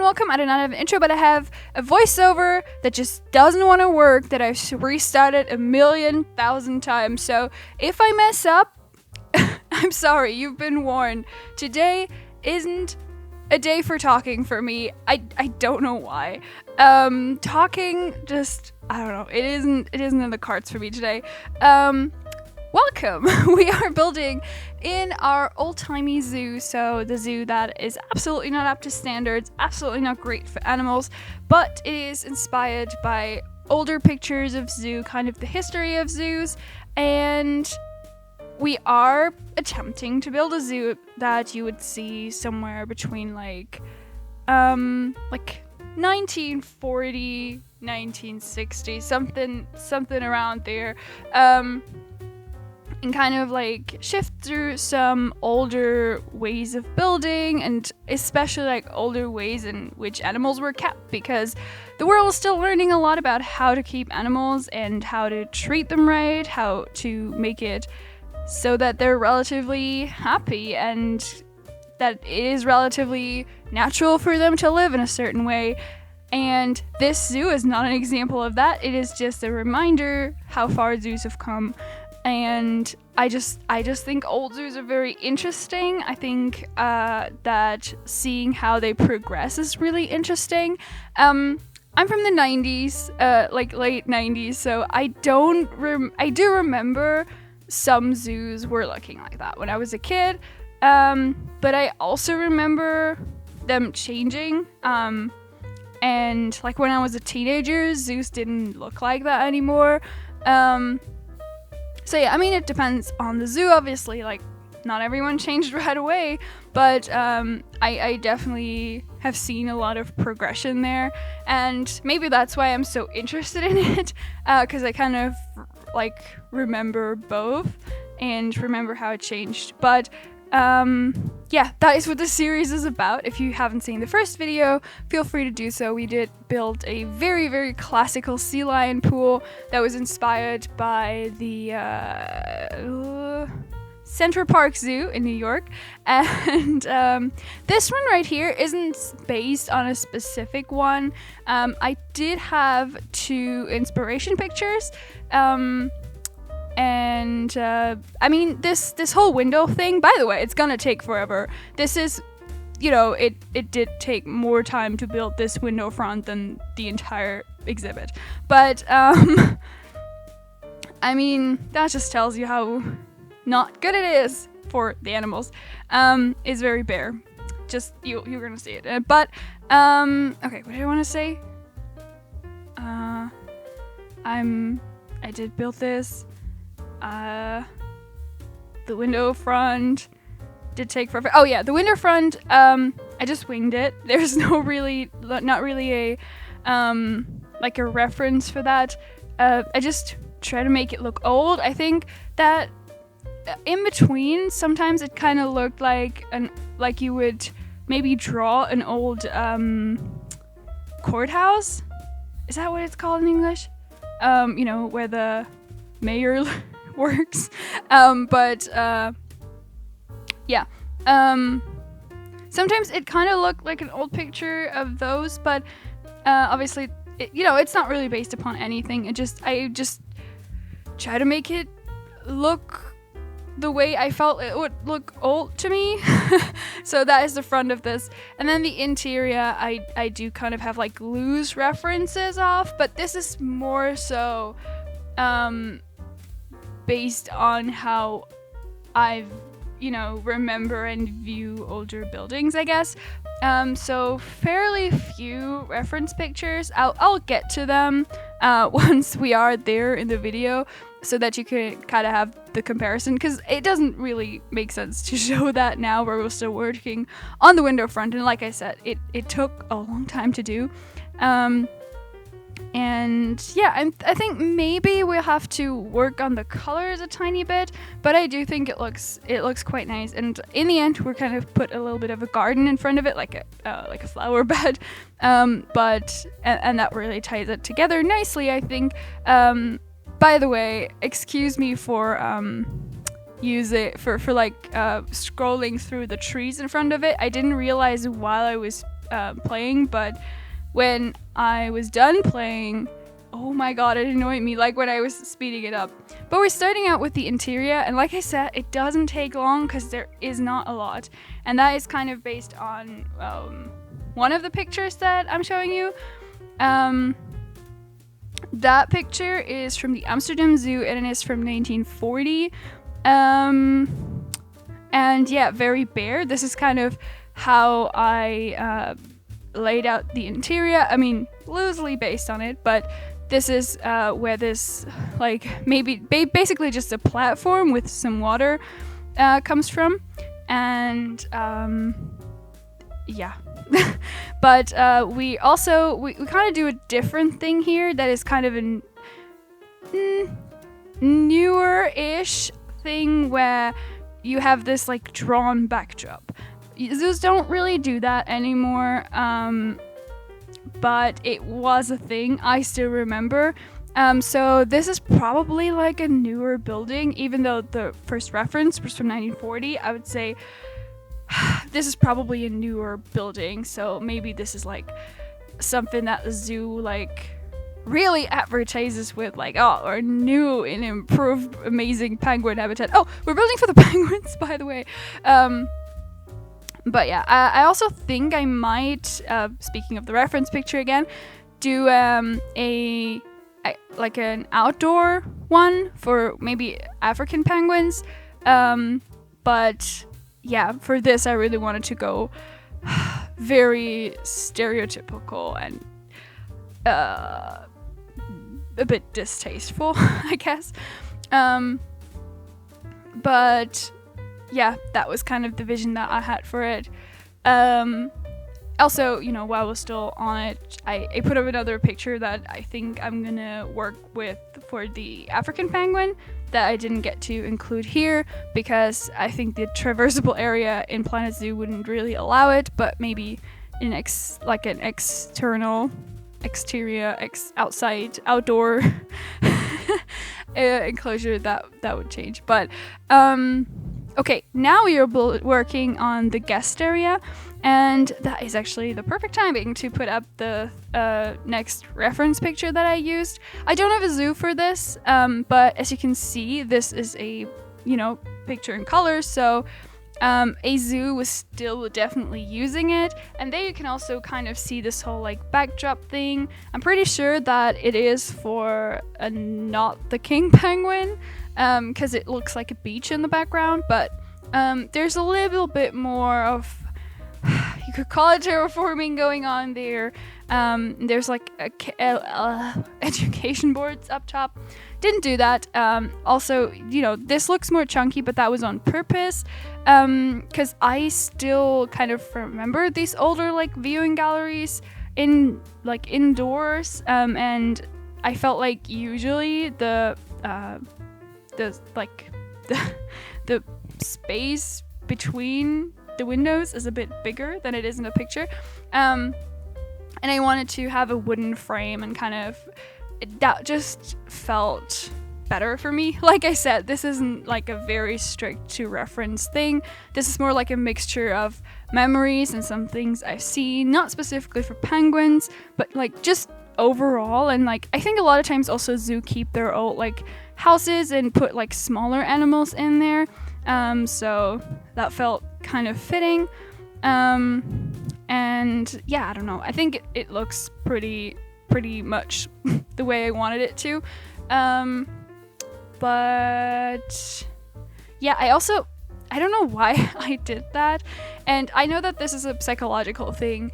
welcome. I do not have an intro, but I have a voiceover that just doesn't want to work, that I've restarted 1,000,000 times. So if I mess up, I'm sorry, you've been warned. Today isn't a day for talking for me. I don't know why. Talking just, I don't know, it isn't in the cards for me today. Welcome! We are building in our old-timey zoo, so the zoo that is absolutely not up to standards, absolutely not great for animals, but it is inspired by older pictures of zoo, kind of the history of zoos, and we are attempting to build a zoo that you would see somewhere between like 1940, 1960, something around there. And kind of like shift through some older ways of building, and especially like older ways in which animals were kept, because the world is still learning a lot about how to keep animals and how to treat them right, how to make it so that they're relatively happy and that it is relatively natural for them to live in a certain way. And this zoo is not an example of that. It is just a reminder how far zoos have come. And I just think old zoos are very interesting. I think that seeing how they progress is really interesting. I'm from the 90s, like late 90s, so I do remember some zoos were looking like that when I was a kid. But I also remember them changing. And like when I was a teenager, zoos didn't look like that anymore. So yeah, I mean, it depends on the zoo, obviously, like, not everyone changed right away, but I definitely have seen a lot of progression there, and maybe that's why I'm so interested in it, because I kind of, like, remember both, and remember how it changed, but yeah, that is what this series is about. If you haven't seen the first video, feel free to do so. We did build a very, very classical sea lion pool that was inspired by the Central Park Zoo in New York. And this one right here isn't based on a specific one. I did have 2 inspiration pictures. And I mean, this whole window thing, by the way, it's gonna take forever. This is, you know, it did take more time to build this window front than the entire exhibit. But I mean, that just tells you how not good it is for the animals. It's very bare. Just you're gonna see it. But okay, what did I want to say? I did build this. The window front did take forever. Oh yeah, the window front, I just winged it. There's not really a like a reference for that. I just try to make it look old. I think that in between, sometimes it kind of looked like you would maybe draw an old courthouse. Is that what it's called in English? You know, where the mayor works. Yeah. Sometimes it kind of looked like an old picture of those, but obviously, it's not really based upon anything. I just try to make it look the way I felt it would look old to me. So that is the front of this. And then the interior, I do kind of have like loose references off, but this is more so based on how I've, remember and view older buildings, I guess. So fairly few reference pictures. I'll get to them once we are there in the video, so that you can kind of have the comparison, because it doesn't really make sense to show that now where we're still working on the window front. And like I said, it took a long time to do. And yeah, I think maybe we'll have to work on the colors a tiny bit, but I do think it looks quite nice. And in the end, we're kind of put a little bit of a garden in front of it, like a flower bed. But that really ties it together nicely, I think. By the way, excuse me for scrolling through the trees in front of it. I didn't realize while I was playing, but when I was done playing, oh my god, it annoyed me, like when I was speeding it up. But we're starting out with the interior, and like I said, it doesn't take long because there is not a lot. And that is kind of based on one of the pictures that I'm showing you. That picture is from the Amsterdam Zoo, and it is from 1940. And yeah, very bare. This is kind of how I laid out the interior. I mean, loosely based on it, but this is where this, like, maybe basically just a platform with some water comes from. And yeah. But we also, we kind of do a different thing here that is kind of a newer-ish thing where you have this like drawn backdrop. Zoos don't really do that anymore, but it was a thing. I still remember. So this is probably like a newer building, even though the first reference was from 1940. I would say this is probably a newer building, so maybe this is like something that the zoo like really advertises with, like, oh, our new and improved amazing penguin habitat. Oh, we're building for the penguins, by the way. But yeah, I also think I might, speaking of the reference picture again, do like an outdoor one for maybe African penguins. But yeah, for this I really wanted to go very stereotypical and a bit distasteful, I guess. But yeah, that was kind of the vision that I had for it. Also, you know, while we're still on it, I put up another picture that I think I'm gonna work with for the African penguin that I didn't get to include here because I think the traversable area in Planet Zoo wouldn't really allow it, but maybe in like an outside outdoor enclosure that would change. But okay, now we are working on the guest area, and that is actually the perfect timing to put up the next reference picture that I used. I don't have a zoo for this, but as you can see, this is a, you know, picture in color, so a zoo was still definitely using it. And there you can also kind of see this whole like backdrop thing. I'm pretty sure that it is for not the king penguin, because it looks like a beach in the background, but there's a little bit more of, you could call it terraforming going on there. There's like education boards up top. Didn't do that. Also, you know, this looks more chunky, but that was on purpose, because I still kind of remember these older like viewing galleries in like indoors, and I felt like usually the space between the windows is a bit bigger than it is in the picture, and I wanted to have a wooden frame, and kind of that just felt better for me. Like I said, this isn't like a very strict to reference thing. This is more like a mixture of memories and some things I've seen, not specifically for penguins, but like just overall. And like I think a lot of times also zoo keep their old like houses and put like smaller animals in there, so that felt kind of fitting. And yeah, I don't know, I think it looks pretty much the way I wanted it to. But yeah, I don't know why I did that, and I know that this is a psychological thing,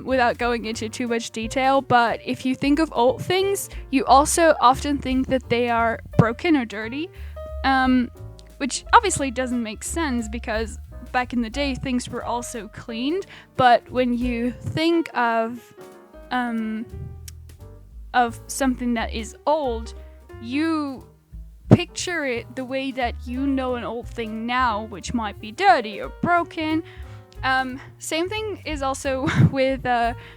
without going into too much detail, but if you think of old things, you also often think that they are broken or dirty, which obviously doesn't make sense because back in the day things were also cleaned. But when you think of something that is old, you picture it the way that you know an old thing now, which might be dirty or broken. Same thing is also with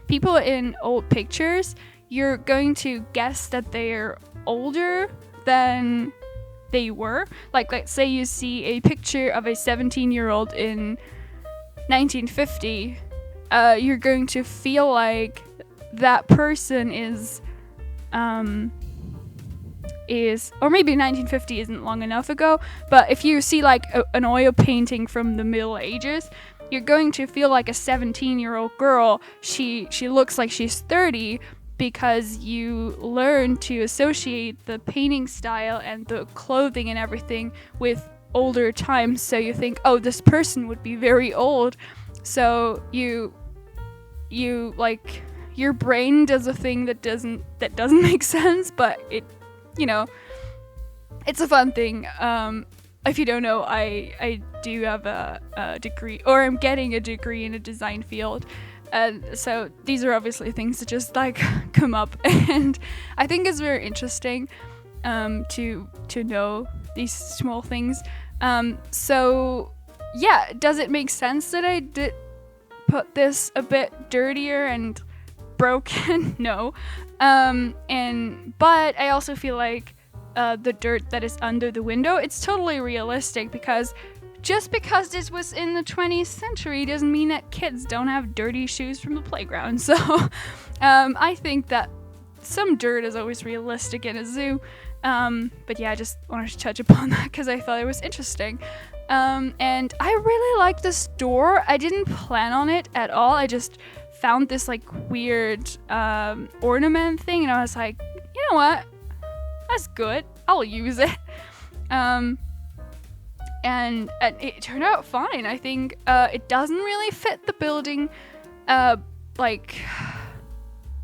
people in old pictures. You're going to guess that they're older than they were. Like, let's say you see a picture of a 17-year-old in 1950, you're going to feel like that person is, or maybe 1950 isn't long enough ago, but if you see like an oil painting from the Middle Ages, you're going to feel like a 17-year-old girl. She looks like she's 30 because you learn to associate the painting style and the clothing and everything with older times. So you think, oh, this person would be very old. So you like, your brain does a thing that doesn't make sense, but it, it's a fun thing. If you don't know, I do have a degree, or I'm getting a degree in a design field. And so these are obviously things that just like come up, and I think it's very interesting to know these small things. So yeah, does it make sense that I did put this a bit dirtier and broken? No. But I also feel like the dirt that is under the window, it's totally realistic, because just because this was in the 20th century doesn't mean that kids don't have dirty shoes from the playground. So I think that some dirt is always realistic in a zoo. But yeah, I just wanted to touch upon that because I thought it was interesting. And I really like this door. I didn't plan on it at all. I just found this like weird ornament thing, and I was like, you know what? That's good. I'll use it. And it turned out fine. I think it doesn't really fit the building, like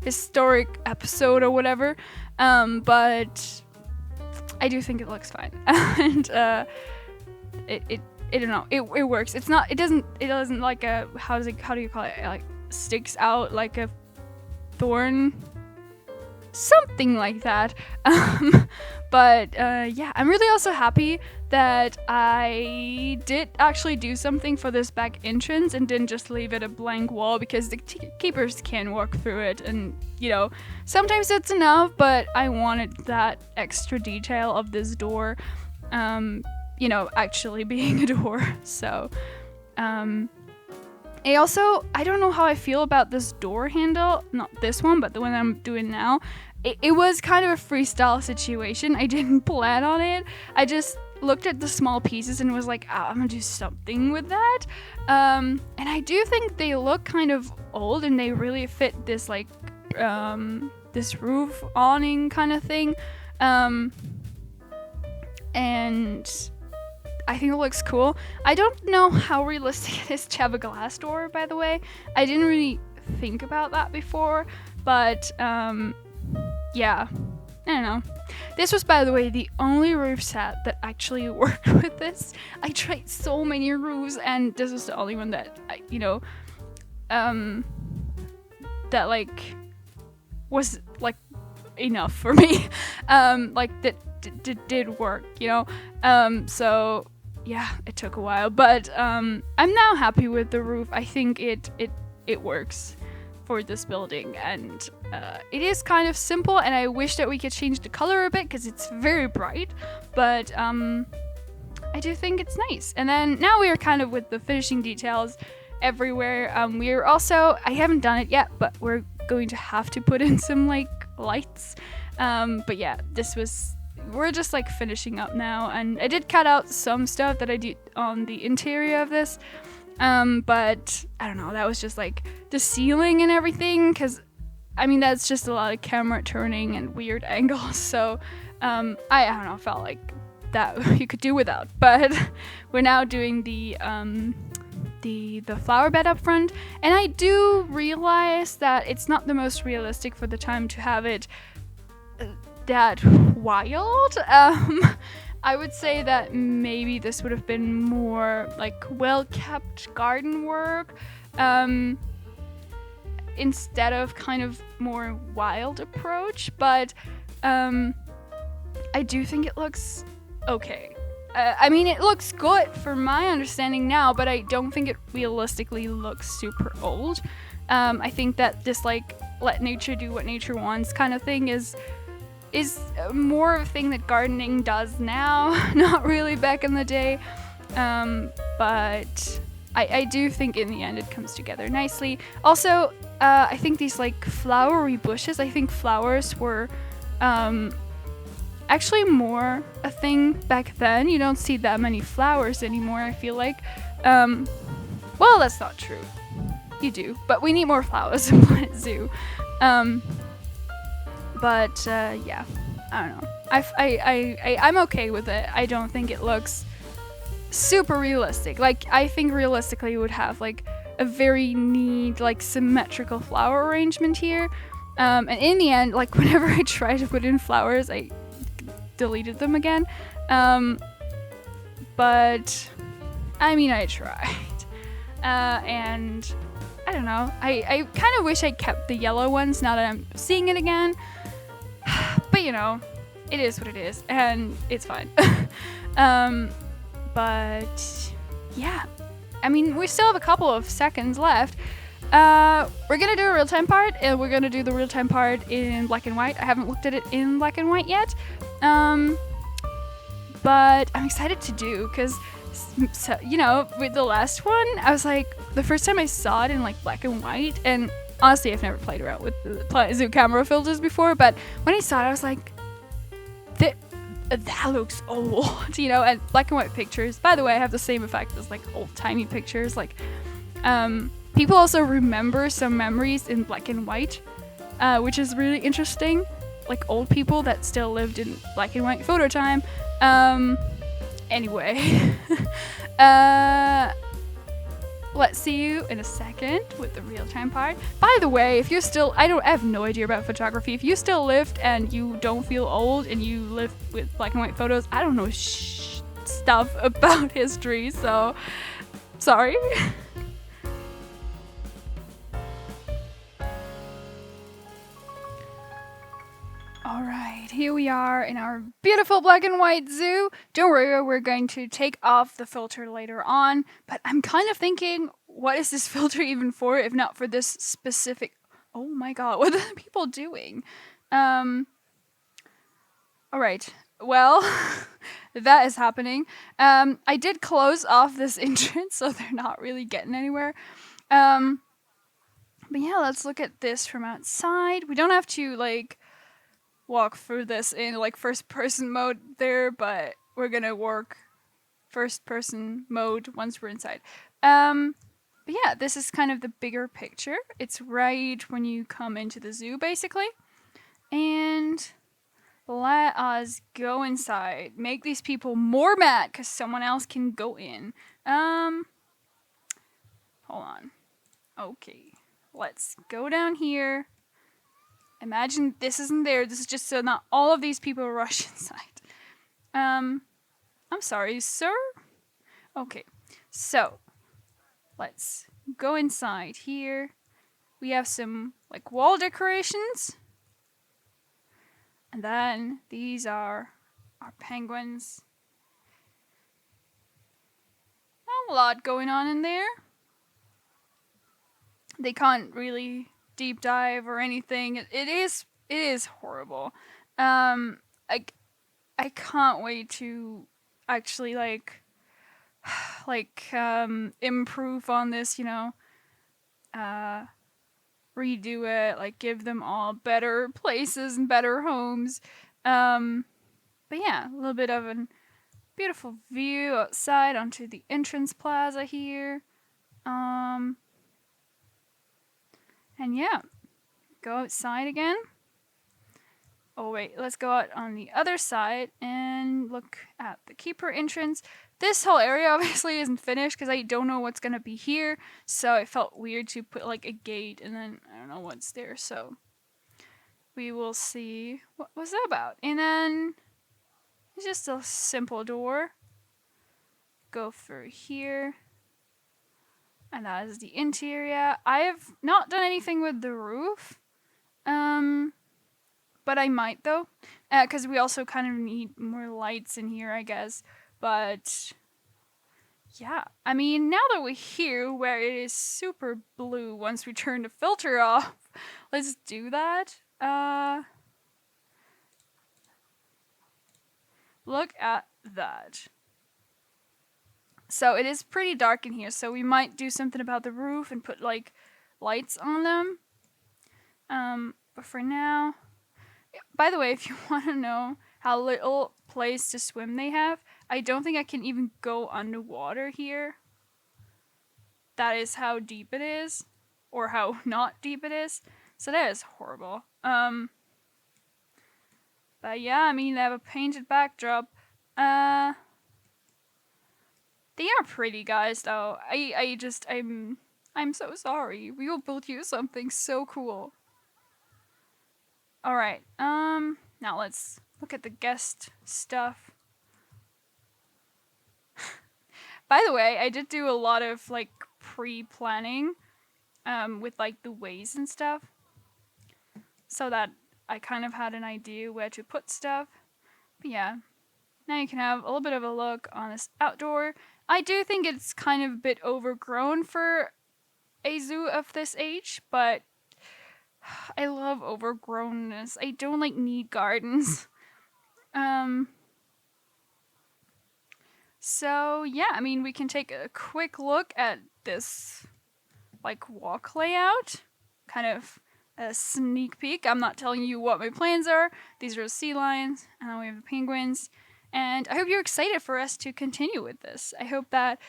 historic episode or whatever. But I do think it looks fine, and it I don't know. It works. It doesn't like a how do you call it? It like sticks out like a thorn. Something like that. But yeah, I'm really also happy that I did actually do something for this back entrance and didn't just leave it a blank wall, because the keepers can walk through it, and sometimes it's enough, but I wanted that extra detail of this door actually being a door. So I don't know how I feel about this door handle, not this one, but the one I'm doing now. It was kind of a freestyle situation. I didn't plan on it. I just looked at the small pieces and was like, I'm gonna do something with that. And I do think they look kind of old, and they really fit this like this roof awning kind of thing. And I think it looks cool. I don't know how realistic it is to have a glass door, by the way. I didn't really think about that before, but yeah, I don't know. This was, by the way, the only roof set that actually worked with this. I tried so many roofs, and this was the only one that that like was like enough for me. Like that did work, so yeah, it took a while, but I'm now happy with the roof. I think it works for this building, and it is kind of simple, and I wish that we could change the color a bit because it's very bright, but I do think it's nice. And then now we are kind of with the finishing details everywhere. We're also, I haven't done it yet, but we're going to have to put in some like lights, but yeah, we're just like finishing up now, and I did cut out some stuff that I did on the interior of this, but I don't know, that was just like the ceiling and everything, because I mean that's just a lot of camera turning and weird angles, so I don't know, felt like that you could do without. But we're now doing the flower bed up front, and I do realize that it's not the most realistic for the time to have it that wild. I would say that maybe this would have been more like well-kept garden work, instead of kind of more wild approach, but I do think it looks okay. I mean, it looks good for my understanding now, but I don't think it realistically looks super old. I think that this like let nature do what nature wants kind of thing is more of a thing that gardening does now, not really back in the day. But I do think in the end it comes together nicely. Also, I think these like flowery bushes, I think flowers were actually more a thing back then. You don't see that many flowers anymore, I feel like. Well, that's not true. You do, but we need more flowers in Planet Zoo. But yeah, I don't know. I'm okay with it. I don't think it looks super realistic. Like, I think realistically you would have like a very neat, like symmetrical flower arrangement here. And in the end, like whenever I try to put in flowers, I deleted them again. But I mean, I tried. And I don't know. I kind of wish I kept the yellow ones now that I'm seeing it again. But you know, it is what it is, and it's fine. But yeah, I mean, we still have a couple of seconds left. We're gonna do a real-time part, and we're gonna do the real-time part in black and white. I haven't looked at it in black and white yet, but I'm excited to do, because, so, you know, with the last one, I was like, the first time I saw it in like black and white, and honestly, I've never played around with the Planet Zoo camera filters before, but when I saw it, I was like, that looks old, you know. And black and white pictures, by the way, have the same effect as like old-timey pictures. Like, people also remember some memories in black and white, which is really interesting. Like old people that still lived in black and white photo time. Anyway, let's see you in a second with the real-time part. By the way, if you're still, I have no idea about photography. If you still lived and you don't feel old and you live with black and white photos, I don't know stuff about history, so sorry. Alright, here we are in our beautiful black and white zoo. Don't worry, we're going to take off the filter later on, but I'm kind of thinking, what is this filter even for, if not for this specific... Oh my god, what are people doing? Alright, well, that is happening. I did close off this entrance, so they're not really getting anywhere. But yeah, let's look at this from outside. We don't have to, like, walk through this in like first person mode there, but we're gonna work first person mode once we're inside. But yeah, this is kind of the bigger picture. It's right when you come into the zoo, basically. And let us go inside. Make these people more mad because someone else can go in. Hold on. Okay, let's go down here. Imagine this isn't there. This is just so not all of these people rush inside. I'm sorry, sir. Okay, so let's go inside here. We have some like wall decorations. And then these are our penguins. Not a lot going on in there. They can't really deep dive or anything. It is horrible. I can't wait to actually like improve on this, you know. Redo it, like give them all better places and better homes. But yeah, a little bit of a beautiful view outside onto the entrance plaza here. And yeah, go outside again. Oh wait, let's go out on the other side and look at the keeper entrance. This whole area obviously isn't finished because I don't know what's gonna be here, so it felt weird to put like a gate and then I don't know what's there, so we will see what was that about. And then it's just a simple door. Go through here. And that is the interior. I have not done anything with the roof. But I might though. Because we also kind of need more lights in here, I guess. But yeah. I mean, now that we're here where it is super blue once we turn the filter off, let's do that. Look at that. So it is pretty dark in here, so we might do something about the roof and put like lights on them. But for now, by the way, if you want to know how little place to swim they have, I don't think I can even go underwater here. That is how deep it is, or how not deep it is. So that is horrible. But yeah, I mean, they have a painted backdrop. They are pretty, guys, though. I'm so sorry. We will build you something so cool. Alright, now let's look at the guest stuff. By the way, I did do a lot of, like, pre-planning, with, like, the ways and stuff. So that I kind of had an idea where to put stuff. But yeah, now you can have a little bit of a look on this outdoor. I do think it's kind of a bit overgrown for a zoo of this age, but I love overgrownness. I don't like need gardens. So yeah, I mean, we can take a quick look at this like walk layout, kind of a sneak peek. I'm not telling you what my plans are. These are the sea lions, and then we have the penguins. And I hope you're excited for us to continue with this. I hope that,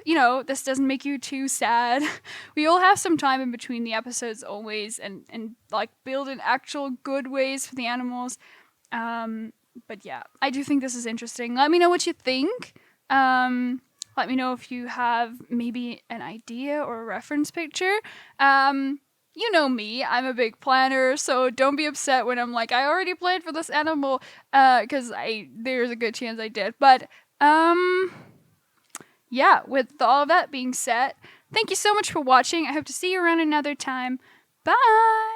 you know, this doesn't make you too sad. We all have some time in between the episodes always, and like build in actual good ways for the animals. But yeah, I do think this is interesting. Let me know what you think. Let me know if you have maybe an idea or a reference picture. You know me, I'm a big planner, so don't be upset when I'm like, I already planned for this animal, because there's a good chance I did. But, yeah, with all of that being said, thank you so much for watching. I hope to see you around another time. Bye!